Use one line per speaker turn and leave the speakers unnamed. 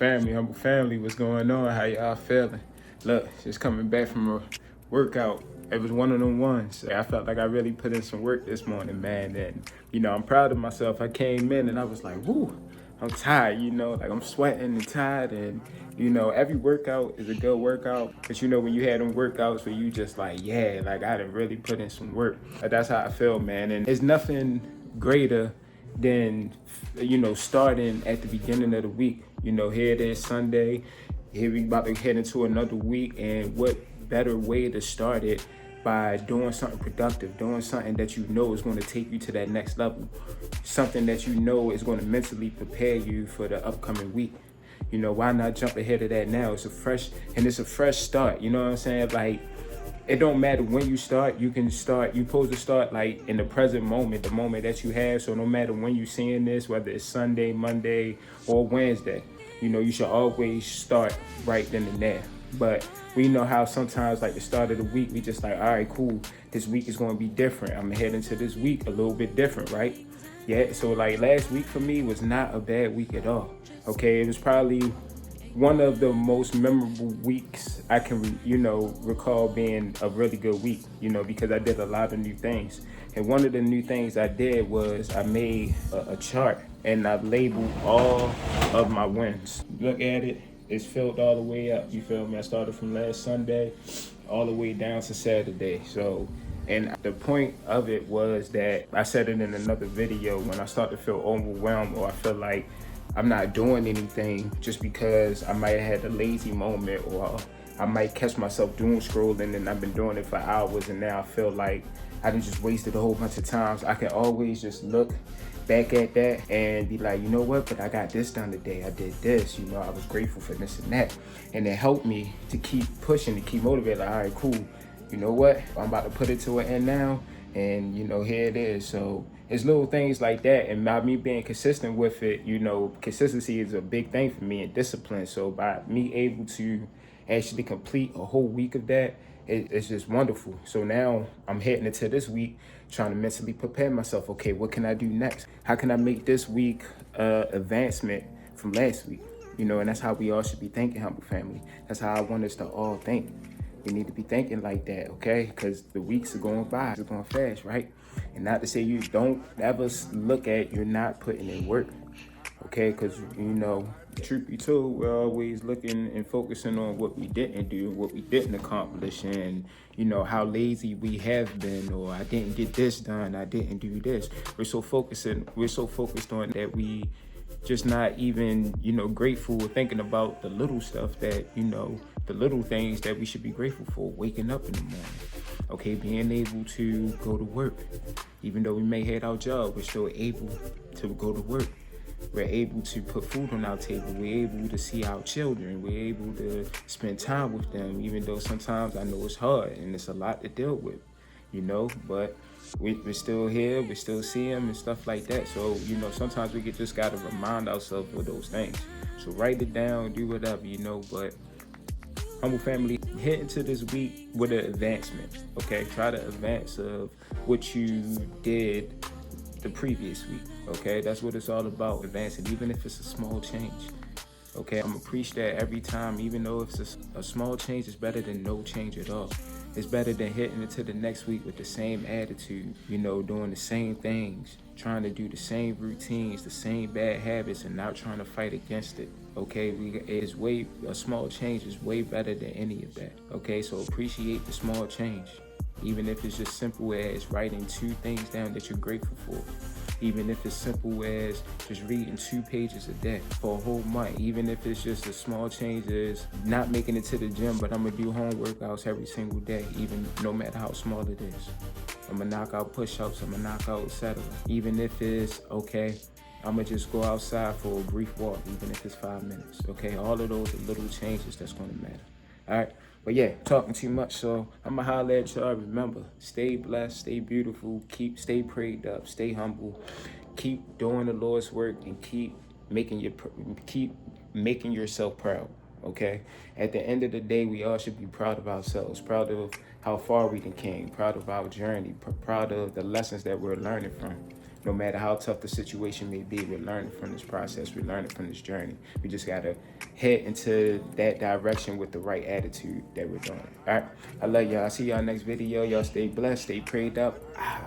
Family, humble family, what's going on? How y'all feeling? Look, just coming back from a workout. It was one of them ones. I felt like I really put in some work this morning, man. And, I'm proud of myself. I came in and I was like, whoo, I'm tired, like I'm sweating and tired. And, every workout is a good workout. But, when you had them workouts where you just like, yeah, like I done really put in some work. That's how I feel, man. And there's nothing greater than starting at the beginning of the week. Here it is Sunday. Here we about to head into another week, and what better way to start it by doing something productive, doing something that you know is going to take you to that next level, something that you know is going to mentally prepare you for the upcoming week. Why not jump ahead of that now? It's a fresh start. You know what I'm saying? Like, it don't matter when you start. You're supposed to start like in the present moment, the moment that you have. So no matter when you're seeing this, whether it's Sunday, Monday, or Wednesday, you should always start right then and there. But we know how sometimes, like the start of the week, we just like, all right, cool, this week is going to be different. I'm heading into this week a little bit different, right? Yeah, so like last week for me was not a bad week at all. Okay, it was probably one of the most memorable weeks I can, recall being a really good week, because I did a lot of new things. And one of the new things I did was I made a chart and I labeled all of my wins. Look at it, it's filled all the way up. You feel me? I started from last Sunday all the way down to Saturday. So, and the point of it was that I said it in another video, when I start to feel overwhelmed or I feel like I'm not doing anything just because I might have had a lazy moment, or I might catch myself doom scrolling and I've been doing it for hours and now I feel like I done just wasted a whole bunch of times. I can always just look back at that and be like, you know what, but I got this done today. I did this, I was grateful for this and that. And it helped me to keep pushing, to keep motivated. Like, all right, cool. You know what? I'm about to put it to an end now. And, here it is. So it's little things like that. And by me being consistent with it, consistency is a big thing for me, and discipline. So by me able to actually complete a whole week of that, it's just wonderful. So now I'm heading into this week trying to mentally prepare myself. Okay, what can I do next? How can I make this week advancement from last week? And that's how we all should be thinking, humble family. That's how I want us to all think. We need to be thinking like that, okay? Because the weeks are going by, it's going fast, right? And not to say you don't ever look at you're not putting in work, okay? Because, truth be told, we're always looking and focusing on what we didn't do, what we didn't accomplish, and, how lazy we have been, or I didn't get this done, I didn't do this. We're so focused on that we just not even, grateful or thinking about the little stuff that, the little things that we should be grateful for. Waking up in the morning, okay, being able to go to work. Even though we may hate our job, we're still able to go to work. We're able to put food on our table. We're able to see our children. We're able to spend time with them, even though sometimes I know it's hard and it's a lot to deal with, but we're still here, we still see them and stuff like that. So, sometimes we just got to remind ourselves of those things. So write it down, do whatever, but humble family, head into this week with an advancement, okay? Try to advance of what you did the previous week, okay? That's what it's all about, advancing, even if it's a small change. Okay, I'm gonna preach that every time, even though if it's a small change, it's better than no change at all. It's better than hitting into the next week with the same attitude, doing the same things, trying to do the same routines, the same bad habits, and not trying to fight against it. Okay, a small change is way better than any of that. Okay, so appreciate the small change, even if it's just simple as writing 2 things down that you're grateful for. Even if it's simple as just reading 2 pages a day for a whole month. Even if it's just a small change as not making it to the gym, but I'm gonna do home workouts every single day, even no matter how small it is. I'm gonna knock out push-ups, I'm gonna knock out etc. Even if it's, okay, I'm gonna just go outside for a brief walk, even if it's 5 minutes, okay? All of those are little changes that's gonna matter, all right? But yeah, talking too much, so I'm gonna holler at y'all. Remember, stay blessed, stay beautiful, stay prayed up, stay humble, keep doing the Lord's work, and keep making yourself proud. Okay. At the end of the day, we all should be proud of ourselves, proud of how far we came, proud of our journey, proud of the lessons that we're learning from. no matter how tough the situation may be, we're learning from this process. We're learning from this journey. We just got to head into that direction with the right attitude that we're doing. All right. I love y'all. I'll see y'all next video. Y'all stay blessed. Stay prayed up. Ah.